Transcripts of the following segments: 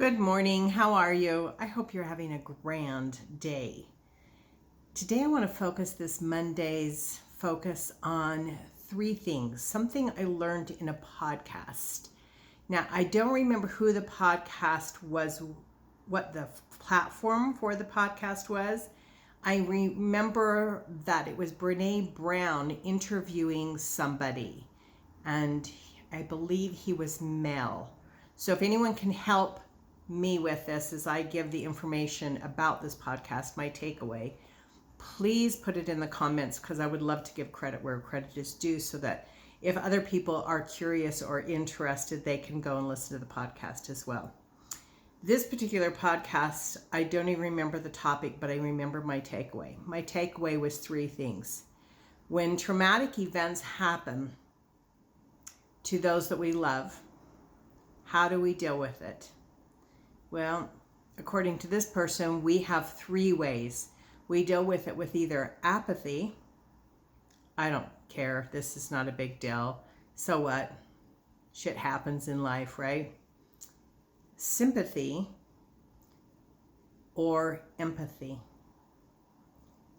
Good morning. How are you? I hope you're having a grand day. Today I want to focus this Monday's focus on three things. Something I learned in a podcast. Now, I don't remember who the podcast was, what the platform for the podcast was. I remember that it was Brene Brown interviewing somebody, and I believe he was male. So if anyone can help me with this as I give the information about this podcast, my takeaway, please put it in the comments, because I would love to give credit where credit is due, so that if other people are curious or interested, they can go and listen to the podcast as well. This particular podcast, I don't even remember the topic, but I remember my takeaway. My takeaway was three things. When traumatic events happen to those that we love, how do we deal with it? Well, according to this person, we have three ways. We deal with it with either apathy. I don't care. This is not a big deal. So what? Shit happens in life, right? Sympathy or empathy.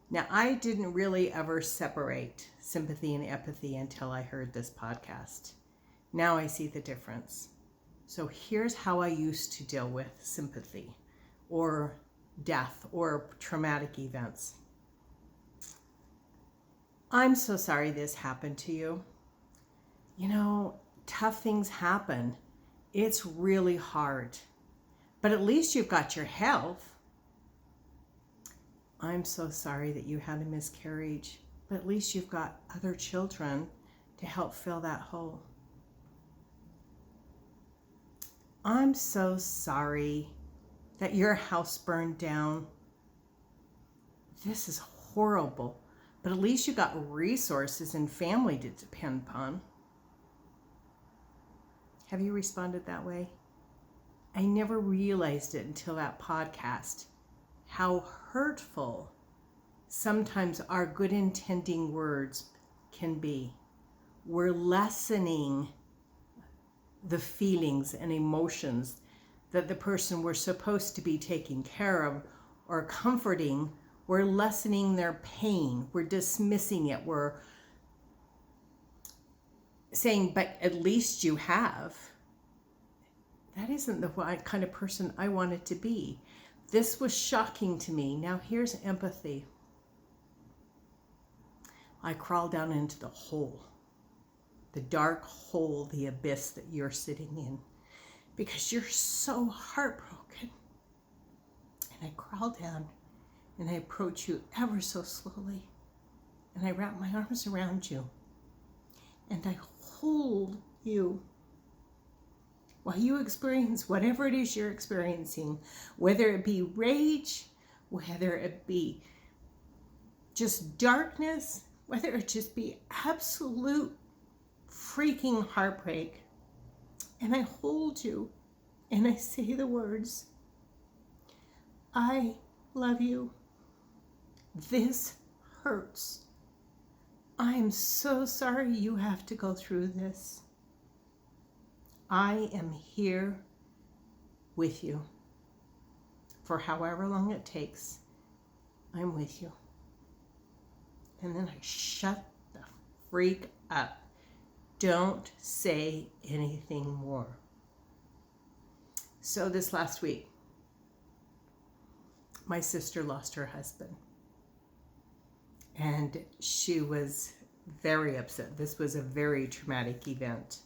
Now, I didn't really ever separate sympathy and empathy until I heard this podcast. Now I see the difference. So here's how I used to deal with sympathy or death or traumatic events. I'm so sorry this happened to you. You know, tough things happen. It's really hard. But at least you've got your health. I'm so sorry that you had a miscarriage, but at least you've got other children to help fill that hole. I'm so sorry that your house burned down. This is horrible, but at least you got resources and family to depend upon. Have you responded that way? I never realized it until that podcast, how hurtful sometimes our good intending words can be. We're lessening the feelings and emotions that the person we're supposed to be taking care of or comforting. We're lessening their pain. We're dismissing it. We're saying, but at least you have. That isn't the kind of person I wanted to be. This was shocking to me. Now here's empathy. I crawl down into the hole. The dark hole, the abyss that you're sitting in, because you're so heartbroken. And I crawl down and I approach you ever so slowly, and I wrap my arms around you and I hold you while you experience whatever it is you're experiencing, whether it be rage, whether it be just darkness, whether it just be absolute freaking heartbreak. And I hold you and I say the words, I love you. This hurts. I am so sorry you have to go through this. I am here with you for however long it takes. I'm with you. And then I shut the freak up. Don't say anything more. So this last week, my sister lost her husband. And she was very upset. This was a very traumatic event.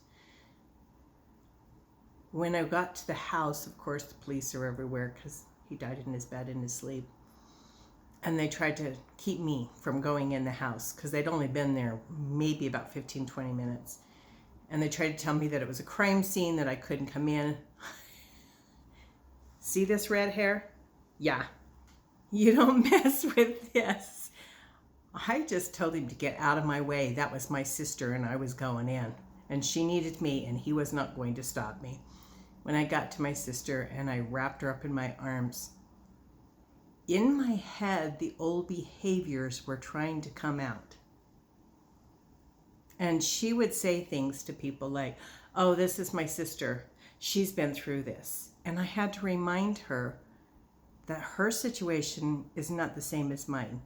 When I got to the house, of course, the police are everywhere because he died in his bed in his sleep. And they tried to keep me from going in the house because they'd only been there maybe about 15, 20 minutes. And they tried to tell me that it was a crime scene, that I couldn't come in. See this red hair? Yeah. You don't mess with this. I just told him to get out of my way. That was my sister and I was going in. And she needed me and he was not going to stop me. When I got to my sister and I wrapped her up in my arms, in my head, the old behaviors were trying to come out. And she would say things to people like, oh, this is my sister. She's been through this. And I had to remind her that her situation is not the same as mine.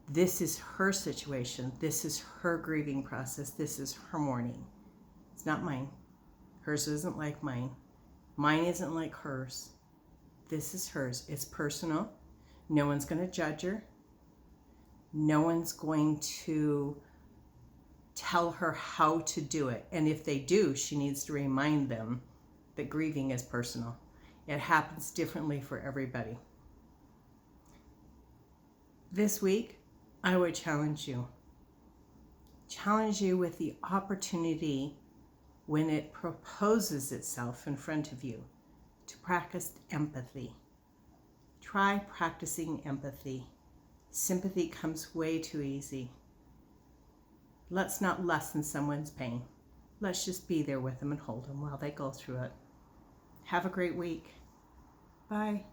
This is her situation. This is her grieving process. This is her mourning. It's not mine. Hers isn't like mine. Mine isn't like hers. This is hers. It's personal. No one's going to judge her. No one's going to tell her how to do it. And if they do, she needs to remind them that grieving is personal. It happens differently for everybody. This week, I would challenge you with the opportunity when it proposes itself in front of you to practice empathy. Try practicing empathy. Sympathy comes way too easy. Let's not lessen someone's pain. Let's just be there with them and hold them while they go through it. Have a great week. Bye.